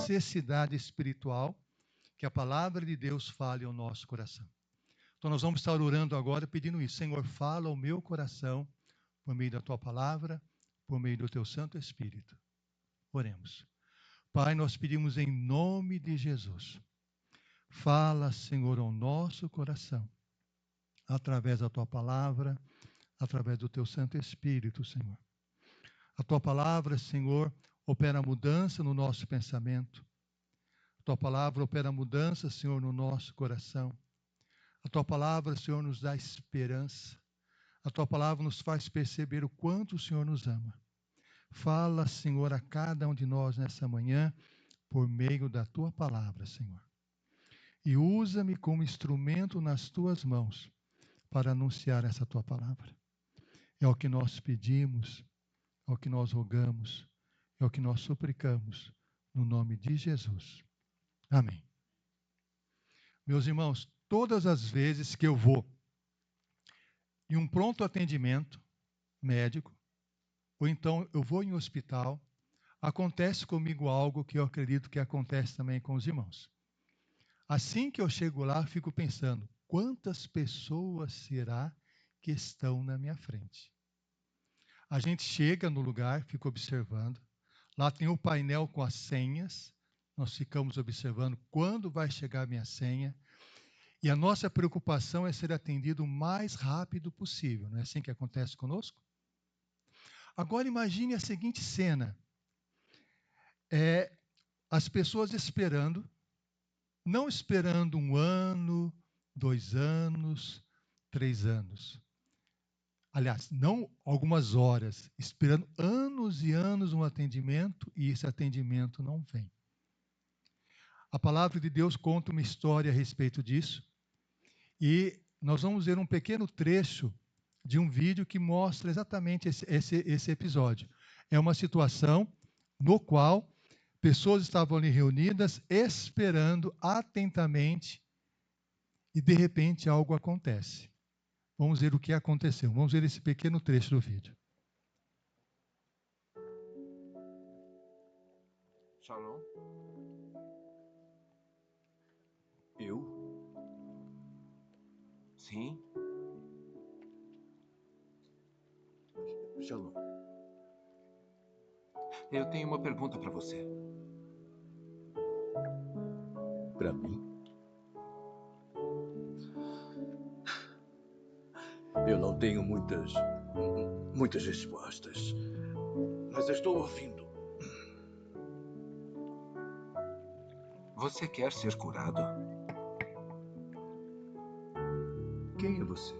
necessidade espiritual que a palavra de Deus fale ao nosso coração. Então nós vamos estar orando agora pedindo isso. Senhor, fala ao meu coração por meio da tua palavra, por meio do teu Santo Espírito. Oremos. Pai, nós pedimos em nome de Jesus. Fala, Senhor, ao nosso coração, através da tua palavra, através do teu Santo Espírito, Senhor. A tua palavra, Senhor, opera mudança no nosso pensamento. A tua palavra opera mudança, Senhor, no nosso coração. A tua palavra, Senhor, nos dá esperança. A tua palavra nos faz perceber o quanto o Senhor nos ama. Fala, Senhor, a cada um de nós nessa manhã, por meio da tua palavra, Senhor. E usa-me como instrumento nas tuas mãos para anunciar essa tua palavra. É o que nós pedimos, é o que nós rogamos, é o que nós suplicamos, no nome de Jesus. Amém. Meus irmãos, todas as vezes que eu vou em um pronto atendimento médico, ou então eu vou em um hospital, acontece comigo algo que eu acredito que acontece também com os irmãos. Assim que eu chego lá, fico pensando, quantas pessoas será que estão na minha frente? A gente chega no lugar, fica observando. Lá tem o painel com as senhas. Nós ficamos observando quando vai chegar a minha senha. E a nossa preocupação é ser atendido o mais rápido possível. Não é assim que acontece conosco? Agora imagine a seguinte cena. As pessoas esperando, não esperando 1 ano, 2 anos, 3 anos. Aliás, não algumas horas, esperando anos e anos um atendimento e esse atendimento não vem. A palavra de Deus conta uma história a respeito disso e nós vamos ver um pequeno trecho de um vídeo que mostra exatamente esse episódio. É uma situação no qual pessoas estavam ali reunidas esperando atentamente e de repente algo acontece. Vamos ver o que aconteceu. Vamos ver esse pequeno trecho do vídeo. Shalom? Eu? Sim? Shalom. Eu tenho uma pergunta para você. Para mim? Eu não tenho muitas respostas, mas eu estou ouvindo. Você quer ser curado? Quem é você?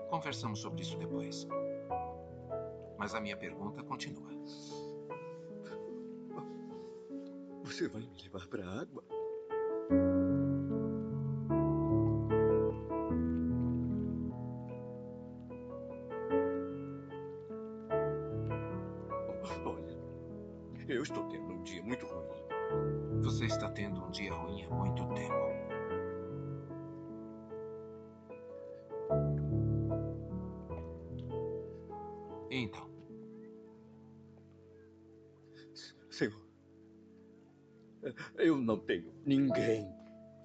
Conversamos sobre isso depois. Mas a minha pergunta continua. Você vai me levar para a água? Olha, eu estou tendo um dia muito ruim. Você está tendo um dia ruim há muito tempo. Então? Senhor, eu não tenho ninguém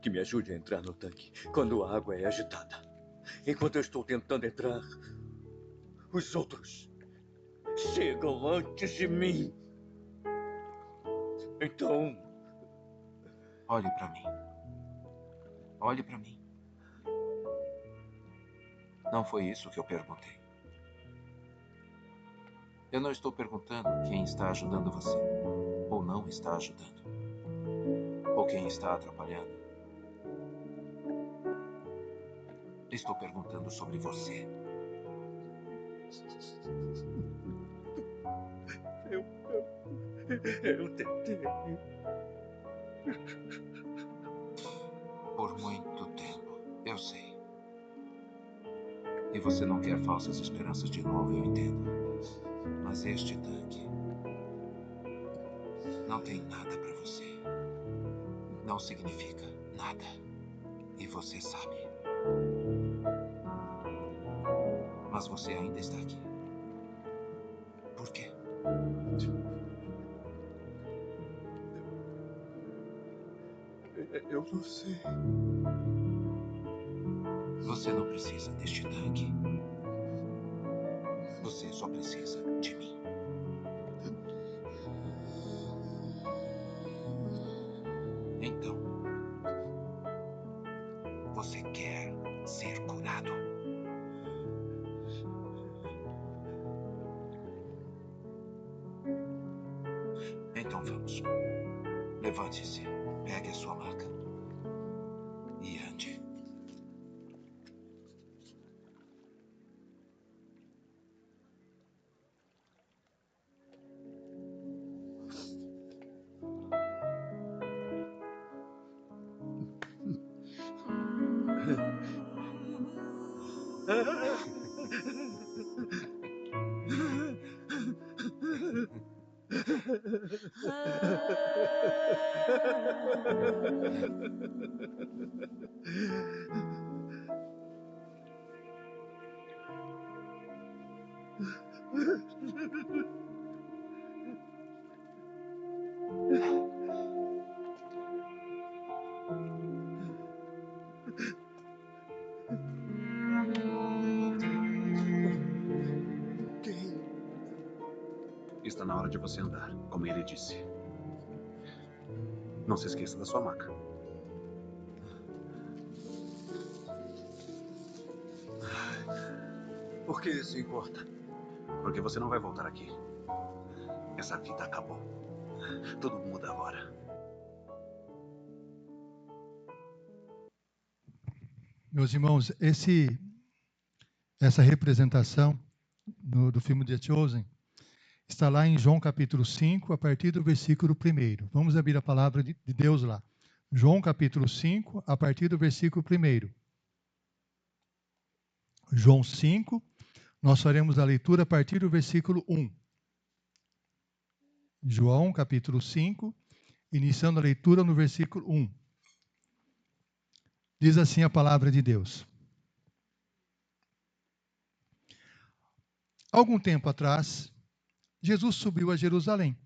que me ajude a entrar no tanque quando a água é agitada. Enquanto eu estou tentando entrar, os outros chegam antes de mim. Então... Olhe para mim. Olhe para mim. Não foi isso que eu perguntei. Eu não estou perguntando quem está ajudando você, ou não está ajudando, ou quem está atrapalhando. Estou perguntando sobre você. Eu tentei. Por muito tempo, eu sei. E você não quer falsas esperanças de novo, eu entendo. Mas este tanque não tem nada para você. Não significa nada. E você sabe. Mas você ainda está aqui. Por quê? Eu não sei. Você não precisa deste tanque. Você só precisa de mim. Então, você quer ser curado? Então vamos. Levante-se, pegue a sua maca e ande. Está na hora de você andar, como ele disse. Não se esqueça da sua maca. Por que isso importa? Porque você não vai voltar aqui. Essa vida acabou. Tudo muda agora. Meus irmãos, essa representação do filme The Chosen está lá em João capítulo 5, a partir do versículo 1. Vamos abrir a palavra de Deus lá. João capítulo 5, a partir do versículo 1. João 5, nós faremos a leitura a partir do versículo 1. João capítulo 5, iniciando a leitura no versículo 1. Diz assim a palavra de Deus. Algum tempo atrás, Jesus subiu a Jerusalém.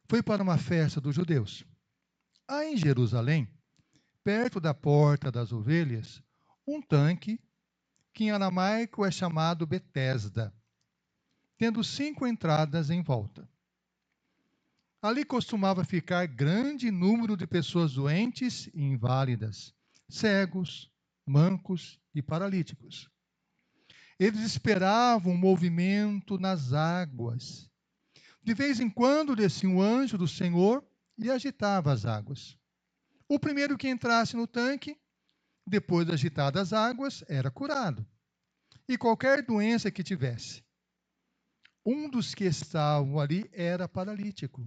Foi para uma festa dos judeus. Há em Jerusalém, perto da porta das ovelhas, um tanque que em aramaico é chamado Betesda, tendo 5 entradas em volta. Ali costumava ficar grande número de pessoas doentes e inválidas, cegos, mancos e paralíticos. Eles esperavam um movimento nas águas. De vez em quando descia um anjo do Senhor e agitava as águas. O primeiro que entrasse no tanque, depois de agitadas as águas, era curado. E qualquer doença que tivesse. Um dos que estavam ali era paralítico.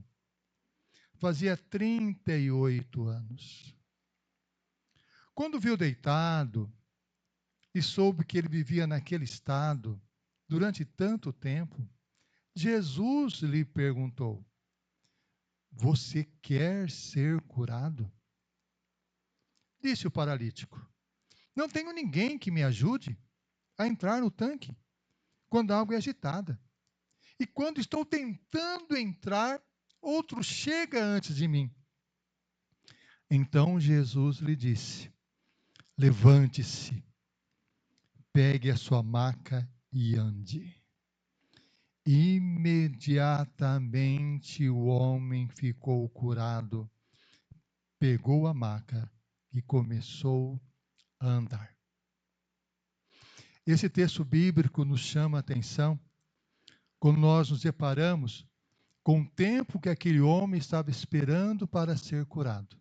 Fazia 38 anos. Quando viu deitado e soube que ele vivia naquele estado durante tanto tempo, Jesus lhe perguntou: você quer ser curado? Disse o paralítico: não tenho ninguém que me ajude a entrar no tanque quando a água é agitada. E quando estou tentando entrar, outro chega antes de mim. Então Jesus lhe disse: levante-se, pegue a sua maca e ande. Imediatamente o homem ficou curado, pegou a maca e começou a andar. Esse texto bíblico nos chama a atenção quando nós nos deparamos com o tempo que aquele homem estava esperando para ser curado.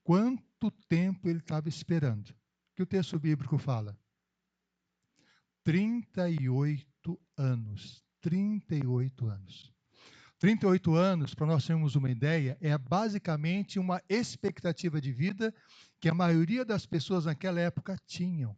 Quanto tempo ele estava esperando? O que o texto bíblico fala? 38 anos. 38 anos. 38 anos, para nós termos uma ideia, é basicamente uma expectativa de vida que a maioria das pessoas naquela época tinham.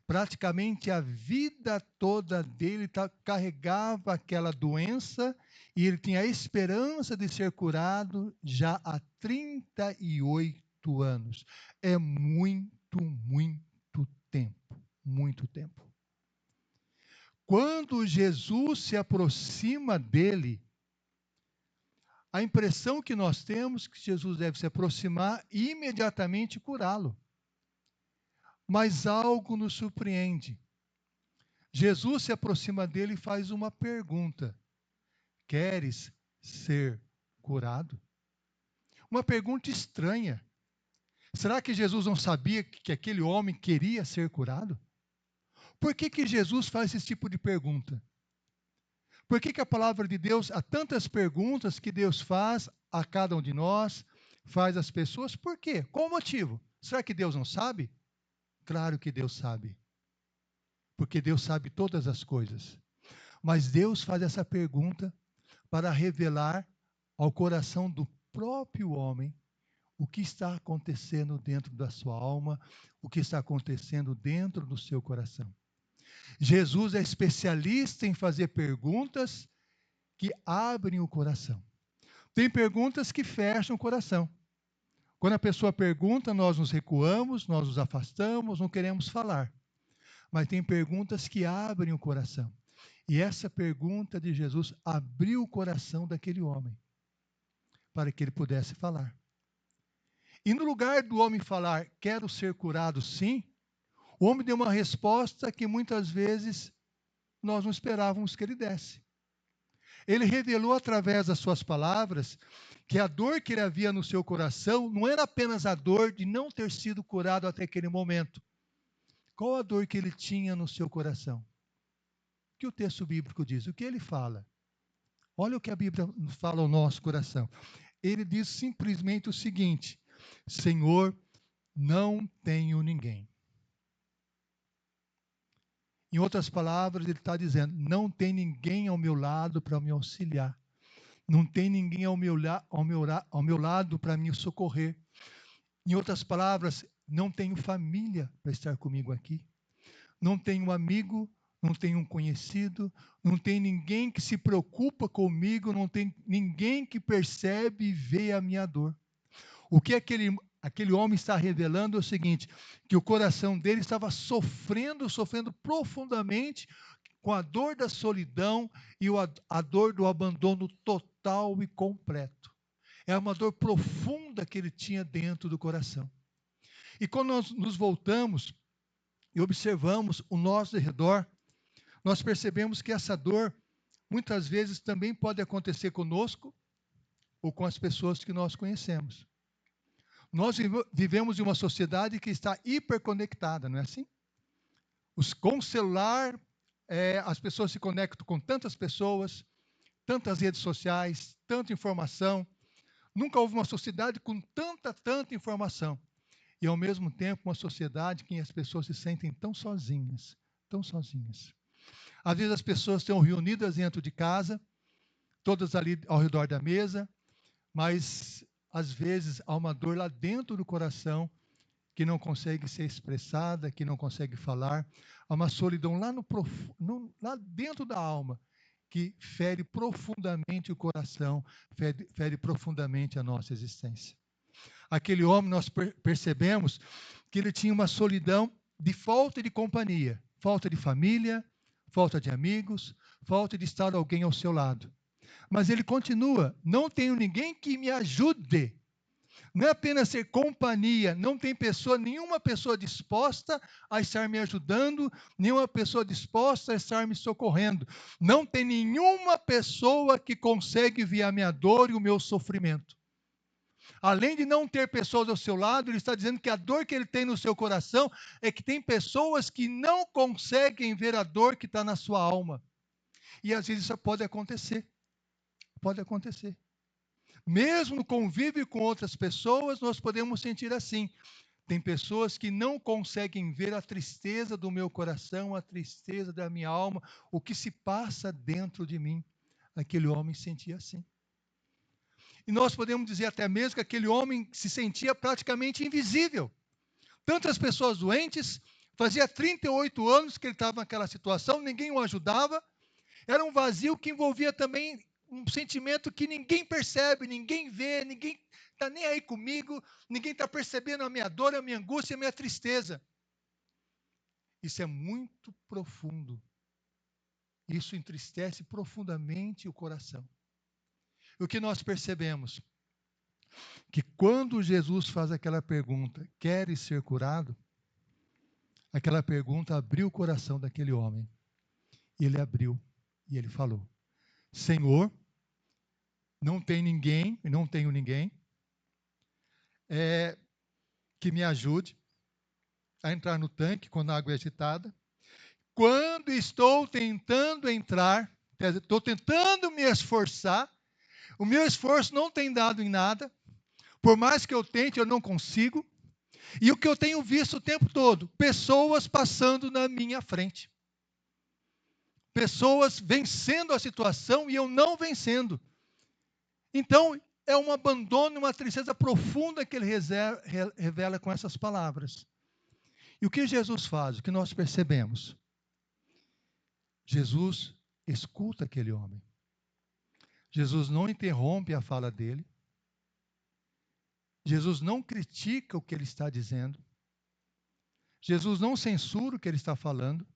Praticamente a vida toda dele carregava aquela doença e ele tinha a esperança de ser curado já há 38 anos. É muito, muito tempo. Muito tempo. Quando Jesus se aproxima dele, a impressão que nós temos é que Jesus deve se aproximar e imediatamente curá-lo. Mas algo nos surpreende. Jesus se aproxima dele e faz uma pergunta: queres ser curado? Uma pergunta estranha. Será que Jesus não sabia que aquele homem queria ser curado? Por que Jesus faz esse tipo de pergunta? Por que a palavra de Deus, há tantas perguntas que Deus faz a cada um de nós, faz às pessoas? Por quê? Qual o motivo? Será que Deus não sabe? Claro que Deus sabe. Porque Deus sabe todas as coisas. Mas Deus faz essa pergunta para revelar ao coração do próprio homem o que está acontecendo dentro da sua alma, o que está acontecendo dentro do seu coração. Jesus é especialista em fazer perguntas que abrem o coração. Tem perguntas que fecham o coração. Quando a pessoa pergunta, nós nos recuamos, nós nos afastamos, não queremos falar. Mas tem perguntas que abrem o coração. E essa pergunta de Jesus abriu o coração daquele homem, para que ele pudesse falar. E no lugar do homem falar, quero ser curado sim, o homem deu uma resposta que muitas vezes nós não esperávamos que ele desse. Ele revelou através das suas palavras que a dor que ele havia no seu coração não era apenas a dor de não ter sido curado até aquele momento. Qual a dor que ele tinha no seu coração? O que o texto bíblico diz? O que ele fala? Olha o que a Bíblia fala ao nosso coração. Ele diz simplesmente o seguinte: Senhor, não tenho ninguém. Em outras palavras, ele está dizendo, não tem ninguém ao meu lado para me auxiliar. Não tem ninguém ao meu lado para me socorrer. Em outras palavras, não tenho família para estar comigo aqui. Não tenho amigo, não tenho um conhecido, não tem ninguém que se preocupa comigo, não tem ninguém que percebe e vê a minha dor. O que aquele homem está revelando é o seguinte, que o coração dele estava sofrendo profundamente com a dor da solidão e a dor do abandono total e completo. É uma dor profunda que ele tinha dentro do coração. E quando nós nos voltamos e observamos o nosso redor, nós percebemos que essa dor, muitas vezes, também pode acontecer conosco ou com as pessoas que nós conhecemos. Nós vivemos em uma sociedade que está hiperconectada, não é assim? Com o celular, as pessoas se conectam com tantas pessoas, tantas redes sociais, tanta informação. Nunca houve uma sociedade com tanta informação. E, ao mesmo tempo, uma sociedade em que as pessoas se sentem tão sozinhas, tão sozinhas. Às vezes as pessoas estão reunidas dentro de casa, todas ali ao redor da mesa, mas às vezes há uma dor lá dentro do coração que não consegue ser expressada, que não consegue falar. Há uma solidão lá dentro da alma que fere profundamente o coração, fere profundamente a nossa existência. Aquele homem, nós percebemos que ele tinha uma solidão de falta de companhia, falta de família, falta de amigos, falta de estar alguém ao seu lado. Mas ele continua, não tenho ninguém que me ajude. Não é apenas ser companhia, não tem nenhuma pessoa disposta a estar me ajudando, nenhuma pessoa disposta a estar me socorrendo. Não tem nenhuma pessoa que consegue ver a minha dor e o meu sofrimento. Além de não ter pessoas ao seu lado, ele está dizendo que a dor que ele tem no seu coração é que tem pessoas que não conseguem ver a dor que está na sua alma. E às vezes isso pode acontecer. Pode acontecer. Mesmo no convívio com outras pessoas, nós podemos sentir assim. Tem pessoas que não conseguem ver a tristeza do meu coração, a tristeza da minha alma, o que se passa dentro de mim. Aquele homem sentia assim. E nós podemos dizer até mesmo que aquele homem se sentia praticamente invisível. Tantas pessoas doentes, fazia 38 anos que ele estava naquela situação, ninguém o ajudava. Era um vazio que envolvia também um sentimento que ninguém percebe, ninguém vê, ninguém está nem aí comigo, ninguém está percebendo a minha dor, a minha angústia, a minha tristeza. Isso é muito profundo. Isso entristece profundamente o coração. O que nós percebemos? Que quando Jesus faz aquela pergunta, queres ser curado? Aquela pergunta abriu o coração daquele homem. E ele abriu e ele falou: Senhor, não tem ninguém, não tenho ninguém que me ajude a entrar no tanque quando a água é agitada. Quando estou tentando entrar, quer dizer, estou tentando me esforçar, o meu esforço não tem dado em nada, por mais que eu tente, eu não consigo. E o que eu tenho visto o tempo todo? Pessoas passando na minha frente. Pessoas vencendo a situação e eu não vencendo. Então, é um abandono, uma tristeza profunda que ele revela com essas palavras. E o que Jesus faz? O que nós percebemos? Jesus escuta aquele homem. Jesus não interrompe a fala dele. Jesus não critica o que ele está dizendo. Jesus não censura o que ele está falando.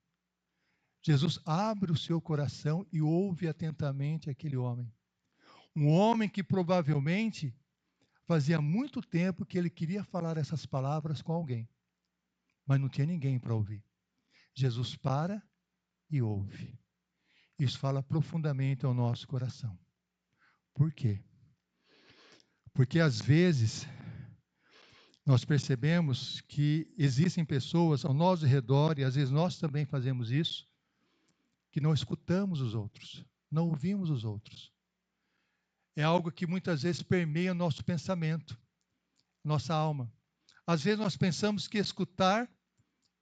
Jesus abre o seu coração e ouve atentamente aquele homem. Um homem que provavelmente fazia muito tempo que ele queria falar essas palavras com alguém, mas não tinha ninguém para ouvir. Jesus para e ouve. Isso fala profundamente ao nosso coração. Por quê? Porque às vezes nós percebemos que existem pessoas ao nosso redor, e às vezes nós também fazemos isso, que não escutamos os outros, não ouvimos os outros. É algo que muitas vezes permeia o nosso pensamento, nossa alma. Às vezes nós pensamos que escutar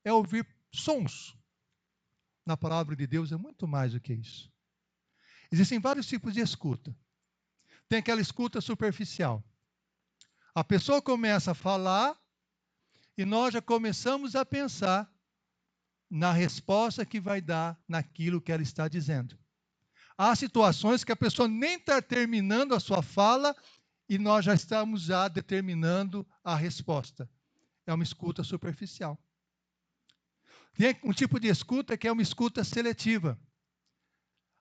é ouvir sons. Na palavra de Deus é muito mais do que isso. Existem vários tipos de escuta. Tem aquela escuta superficial. A pessoa começa a falar e nós já começamos a pensar na resposta que vai dar naquilo que ela está dizendo. Há situações que a pessoa nem está terminando a sua fala e nós já estamos determinando a resposta. É uma escuta superficial. Tem um tipo de escuta que é uma escuta seletiva.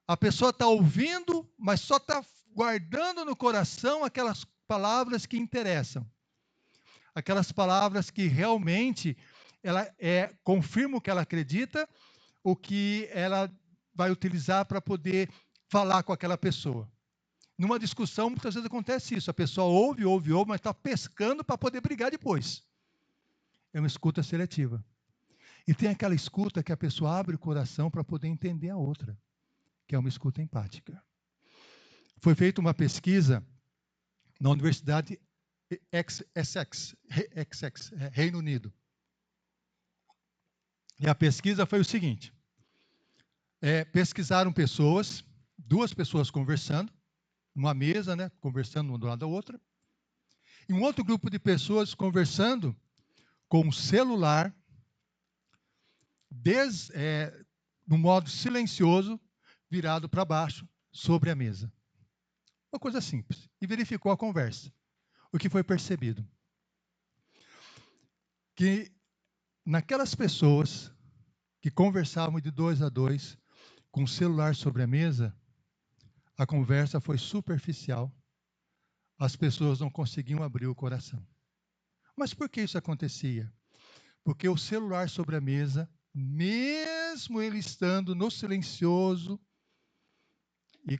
A pessoa está ouvindo, mas só está guardando no coração aquelas palavras que interessam. Aquelas palavras que realmente ela confirma o que ela acredita, o que ela vai utilizar para poder falar com aquela pessoa. Numa discussão, muitas vezes acontece isso. A pessoa ouve, mas está pescando para poder brigar depois. É uma escuta seletiva. E tem aquela escuta que a pessoa abre o coração para poder entender a outra, que é uma escuta empática. Foi feita uma pesquisa na Universidade Essex, Reino Unido. E a pesquisa foi o seguinte: pesquisaram pessoas, duas pessoas conversando, numa mesa, conversando uma do lado da outra, e um outro grupo de pessoas conversando com um celular, no modo silencioso, virado para baixo, sobre a mesa. Uma coisa simples. E verificou a conversa. O que foi percebido? Que naquelas pessoas que conversavam de 2 a 2, com o celular sobre a mesa, a conversa foi superficial. As pessoas não conseguiam abrir o coração. Mas por que isso acontecia? Porque o celular sobre a mesa, mesmo ele estando no silencioso e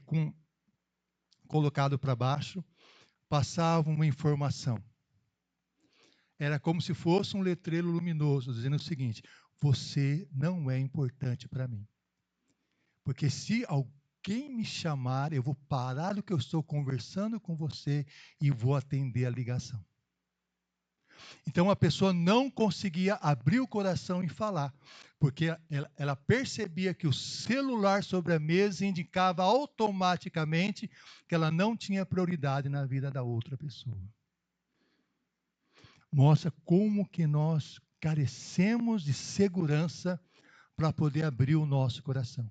colocado para baixo, passava uma informação. Era como se fosse um letreiro luminoso, dizendo o seguinte: você não é importante para mim. Porque se alguém me chamar, eu vou parar o que eu estou conversando com você e vou atender a ligação. Então a pessoa não conseguia abrir o coração e falar, porque ela percebia que o celular sobre a mesa indicava automaticamente que ela não tinha prioridade na vida da outra pessoa. Mostra como que nós carecemos de segurança para poder abrir o nosso coração.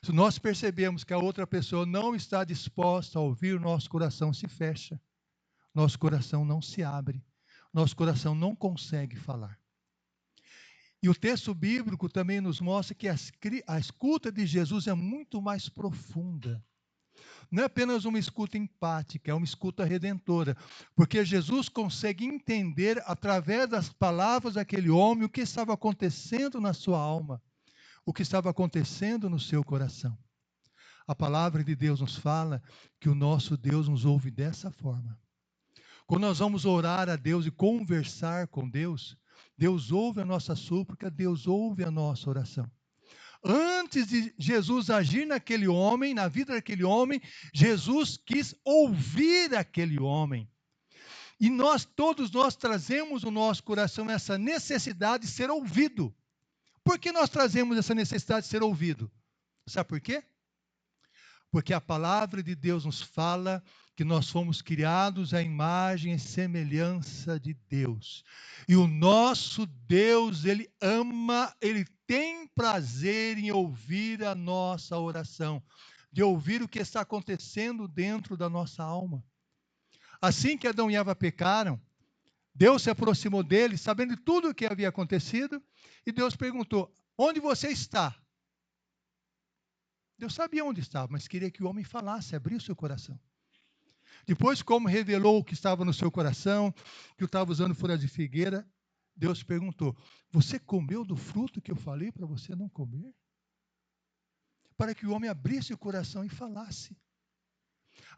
Se nós percebemos que a outra pessoa não está disposta a ouvir, o nosso coração se fecha. Nosso coração não se abre. Nosso coração não consegue falar. E o texto bíblico também nos mostra que a escuta de Jesus é muito mais profunda. não é apenas uma escuta empática, é uma escuta redentora, porque Jesus consegue entender, através das palavras daquele homem, o que estava acontecendo na sua alma, o que estava acontecendo no seu coração. A palavra de Deus nos fala que o nosso Deus nos ouve dessa forma. Quando nós vamos orar a Deus e conversar com Deus, Deus ouve a nossa súplica, Deus ouve a nossa oração. Antes de Jesus agir naquele homem, na vida daquele homem, Jesus quis ouvir aquele homem. E todos nós trazemos no nosso coração essa necessidade de ser ouvido. Por que nós trazemos essa necessidade de ser ouvido? Sabe por quê? Porque a palavra de Deus nos fala que nós fomos criados à imagem e semelhança de Deus. E o nosso Deus, Ele ama, Ele tem prazer em ouvir a nossa oração, de ouvir o que está acontecendo dentro da nossa alma. Assim que Adão e Eva pecaram, Deus se aproximou deles, sabendo de tudo o que havia acontecido, e Deus perguntou: onde você está? Deus sabia onde estava, mas queria que o homem falasse, abrisse o seu coração. Depois, como revelou o que estava no seu coração, que eu estava usando folha de figueira, Deus perguntou: você comeu do fruto que eu falei para você não comer? Para que o homem abrisse o coração e falasse.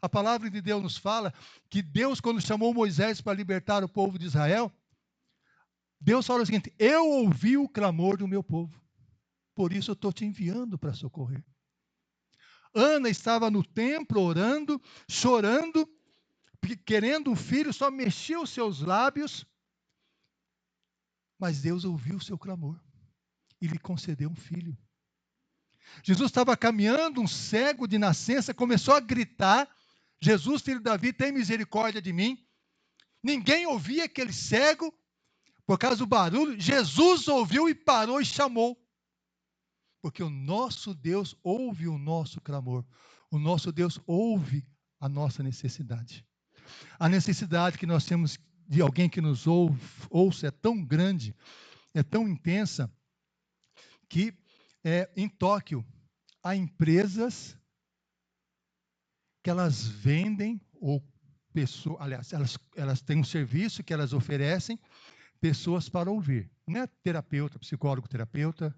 A palavra de Deus nos fala que Deus, quando chamou Moisés para libertar o povo de Israel, Deus fala o seguinte: eu ouvi o clamor do meu povo, por isso eu estou te enviando para socorrer. Ana estava no templo orando, chorando, querendo um filho, só mexia os seus lábios, mas Deus ouviu o seu clamor e lhe concedeu um filho. Jesus estava caminhando, um cego de nascença começou a gritar: Jesus, filho de Davi, tem misericórdia de mim. Ninguém ouvia aquele cego por causa do barulho. Jesus ouviu e parou e chamou. Porque o nosso Deus ouve o nosso clamor. O nosso Deus ouve a nossa necessidade. A necessidade que nós temos de alguém que nos ouça é tão grande, é tão intensa, que em Tóquio há empresas que elas vendem, ou pessoas, aliás, elas têm um serviço que elas oferecem pessoas para ouvir. Não é terapeuta, psicólogo terapeuta,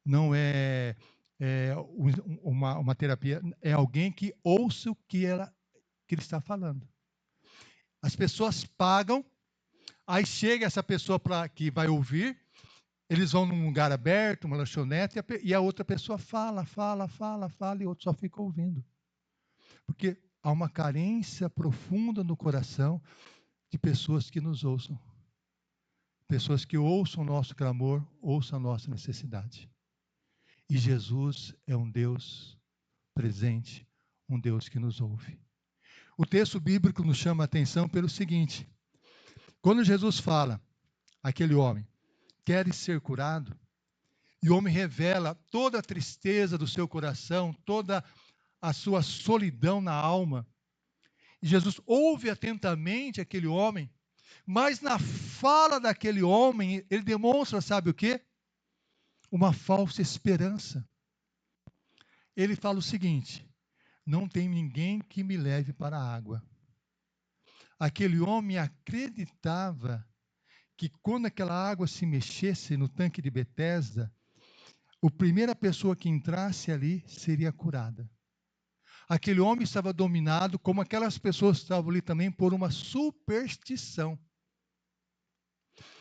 não é uma terapia, é alguém que ouça o que ele está falando. As pessoas pagam, aí chega essa pessoa que vai ouvir, eles vão num lugar aberto, uma lanchonete, e a outra pessoa fala, e o outro só fica ouvindo. Porque há uma carência profunda no coração de pessoas que nos ouçam. Pessoas que ouçam o nosso clamor, ouçam a nossa necessidade. E Jesus é um Deus presente, um Deus que nos ouve. O texto bíblico nos chama a atenção pelo seguinte: quando Jesus fala, aquele homem, queres ser curado? E o homem revela toda a tristeza do seu coração, toda a sua solidão na alma. E Jesus ouve atentamente aquele homem, mas na fala daquele homem, ele demonstra, sabe o quê? Uma falsa esperança. Ele fala o seguinte: não tem ninguém que me leve para a água. Aquele homem acreditava que quando aquela água se mexesse no tanque de Betesda, a primeira pessoa que entrasse ali seria curada. Aquele homem estava dominado, como aquelas pessoas estavam ali também, por uma superstição.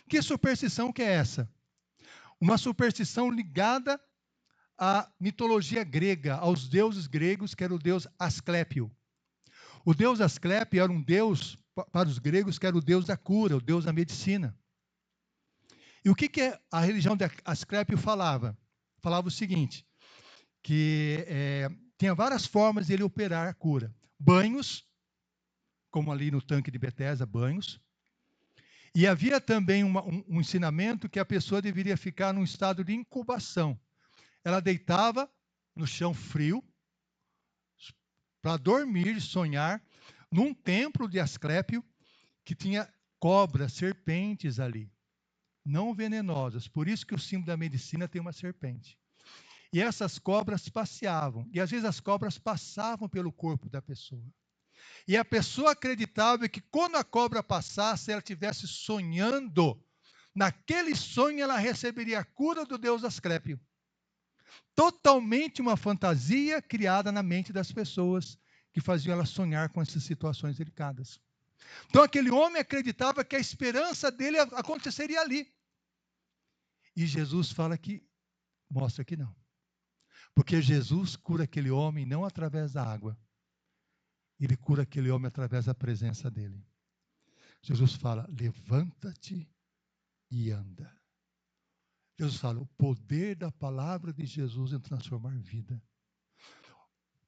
Que superstição que é essa? Uma superstição ligada à mitologia grega, aos deuses gregos, que era o deus Asclépio. O deus Asclépio era um deus, para os gregos, que era o deus da cura, o deus da medicina. E o que a religião de Asclépio falava? Falava o seguinte, que tinha várias formas de ele operar a cura. Banhos, como ali no tanque de Betesda, banhos. E havia também um ensinamento que a pessoa deveria ficar num estado de incubação. Ela deitava no chão frio, para dormir e sonhar, num templo de Asclépio, que tinha cobras, serpentes ali, não venenosas. Por isso que o símbolo da medicina tem uma serpente. E essas cobras passeavam. E às vezes as cobras passavam pelo corpo da pessoa. E a pessoa acreditava que quando a cobra passasse, ela estivesse sonhando. Naquele sonho ela receberia a cura do deus Asclépio. Totalmente uma fantasia criada na mente das pessoas que faziam ela sonhar com essas situações delicadas. Então aquele homem acreditava que a esperança dele aconteceria ali. E Jesus mostra que não. Porque Jesus cura aquele homem não através da água. Ele cura aquele homem através da presença dele. Jesus fala, levanta-te e anda. Jesus fala, o poder da palavra de Jesus em transformar vida.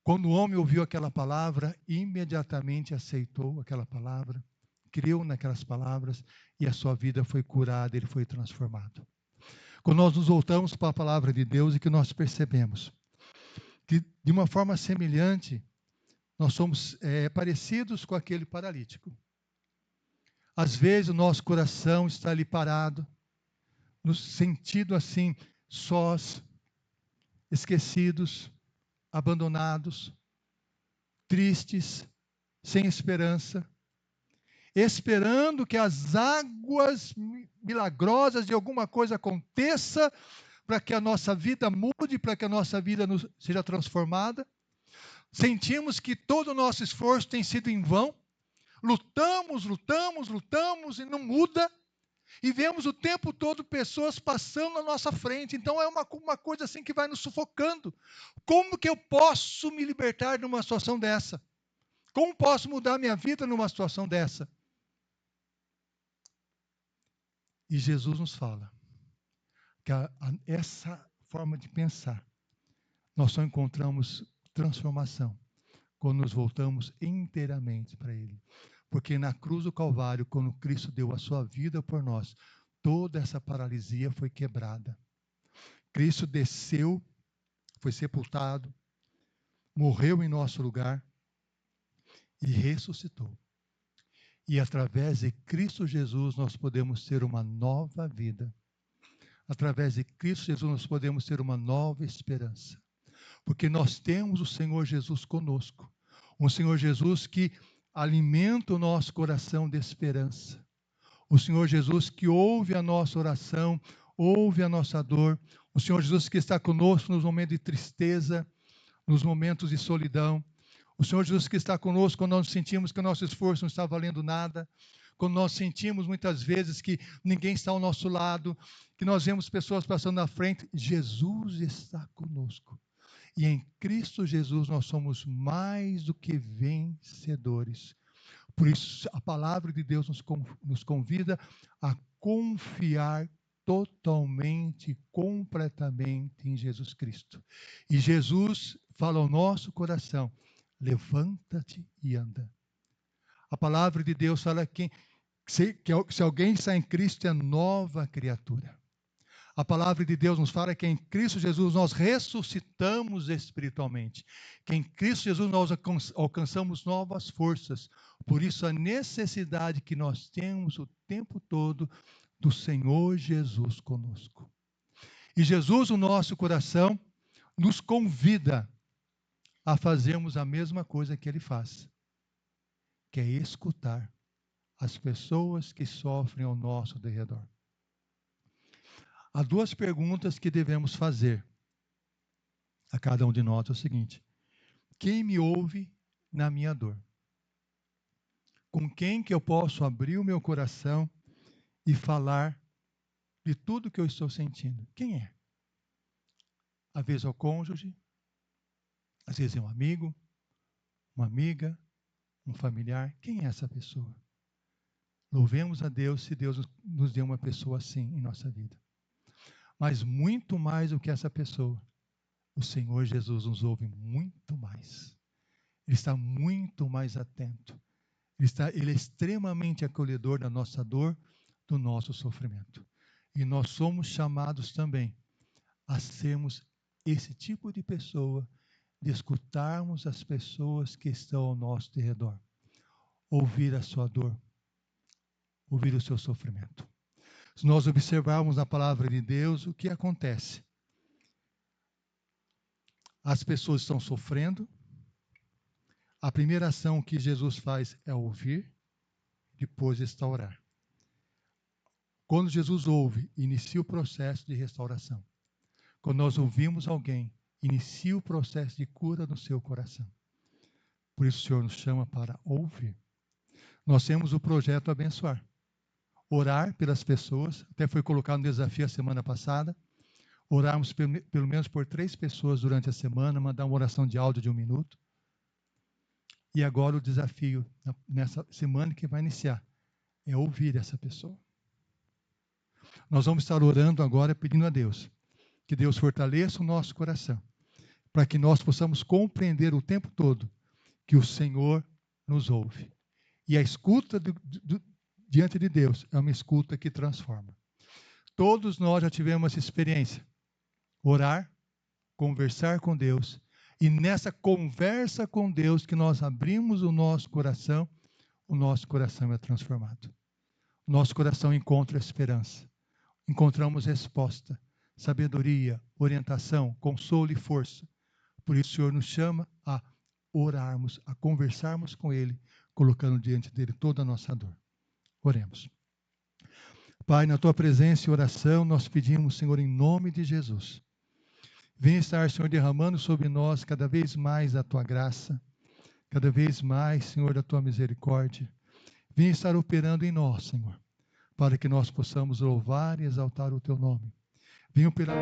Quando o homem ouviu aquela palavra, imediatamente aceitou aquela palavra, creu naquelas palavras e a sua vida foi curada, ele foi transformado. Quando nós nos voltamos para a palavra de Deus e que nós percebemos que de uma forma semelhante, nós somos parecidos com aquele paralítico. Às vezes o nosso coração está ali parado, no sentido assim, sós, esquecidos, abandonados, tristes, sem esperança, esperando que as águas milagrosas de alguma coisa aconteça para que a nossa vida mude, para que a nossa vida seja transformada. Sentimos que todo o nosso esforço tem sido em vão. Lutamos e não muda. E vemos o tempo todo pessoas passando na nossa frente. Então é uma coisa assim que vai nos sufocando. Como que eu posso me libertar de uma situação dessa? Como posso mudar minha vida numa situação dessa? E Jesus nos fala que essa forma de pensar, nós só encontramos transformação quando nos voltamos inteiramente para Ele. Porque na cruz do Calvário, quando Cristo deu a sua vida por nós, toda essa paralisia foi quebrada. Cristo desceu, foi sepultado, morreu em nosso lugar e ressuscitou. E através de Cristo Jesus nós podemos ter uma nova vida. Através de Cristo Jesus nós podemos ter uma nova esperança. Porque nós temos o Senhor Jesus conosco. Um Senhor Jesus que alimenta o nosso coração de esperança. O Senhor Jesus que ouve a nossa oração, ouve a nossa dor. O Senhor Jesus que está conosco nos momentos de tristeza, nos momentos de solidão. O Senhor Jesus que está conosco quando nós sentimos que o nosso esforço não está valendo nada. Quando nós sentimos muitas vezes que ninguém está ao nosso lado, que nós vemos pessoas passando na frente. Jesus está conosco. E em Cristo Jesus nós somos mais do que vencedores. Por isso a palavra de Deus nos convida a confiar totalmente, completamente em Jesus Cristo. E Jesus fala ao nosso coração, levanta-te e anda. A palavra de Deus fala que se alguém está em Cristo é nova criatura. A palavra de Deus nos fala que em Cristo Jesus nós ressuscitamos espiritualmente. Que em Cristo Jesus nós alcançamos novas forças. Por isso a necessidade que nós temos o tempo todo do Senhor Jesus conosco. E Jesus, o nosso coração, nos convida a fazermos a mesma coisa que Ele faz. Que é escutar as pessoas que sofrem ao nosso derredor. Há duas perguntas que devemos fazer a cada um de nós. É o seguinte: quem me ouve na minha dor? Com quem que eu posso abrir o meu coração e falar de tudo que eu estou sentindo? Quem é? Às vezes é o cônjuge, às vezes é um amigo, uma amiga, um familiar. Quem é essa pessoa? Louvemos a Deus se Deus nos deu uma pessoa assim em nossa vida. Mas muito mais do que essa pessoa, o Senhor Jesus nos ouve muito mais. Ele está muito mais atento. Ele é extremamente acolhedor da nossa dor, do nosso sofrimento. E nós somos chamados também a sermos esse tipo de pessoa, de escutarmos as pessoas que estão ao nosso redor. Ouvir a sua dor, ouvir o seu sofrimento. Se nós observarmos na palavra de Deus, o que acontece? As pessoas estão sofrendo. A primeira ação que Jesus faz é ouvir, depois restaurar. Quando Jesus ouve, inicia o processo de restauração. Quando nós ouvimos alguém, inicia o processo de cura no seu coração. Por isso o Senhor nos chama para ouvir. Nós temos o projeto Abençoar. Orar pelas pessoas, até foi colocado no desafio a semana passada, orarmos pelo menos por 3 pessoas durante a semana, mandar uma oração de áudio de 1 minuto. E agora o desafio, nessa semana que vai iniciar, é ouvir essa pessoa. Nós vamos estar orando agora pedindo a Deus, que Deus fortaleça o nosso coração, para que nós possamos compreender o tempo todo que o Senhor nos ouve. E a escuta diante de Deus é uma escuta que transforma. Todos nós já tivemos essa experiência. Orar, conversar com Deus, e nessa conversa com Deus que nós abrimos o nosso coração é transformado. O nosso coração encontra esperança. Encontramos resposta, sabedoria, orientação, consolo e força. Por isso o Senhor nos chama a orarmos, a conversarmos com Ele, colocando diante dele toda a nossa dor. Oremos. Pai, na Tua presença e oração, nós pedimos, Senhor, em nome de Jesus, venha estar, Senhor, derramando sobre nós cada vez mais a Tua graça, cada vez mais, Senhor, a Tua misericórdia. Venha estar operando em nós, Senhor, para que nós possamos louvar e exaltar o Teu nome. Venha operar.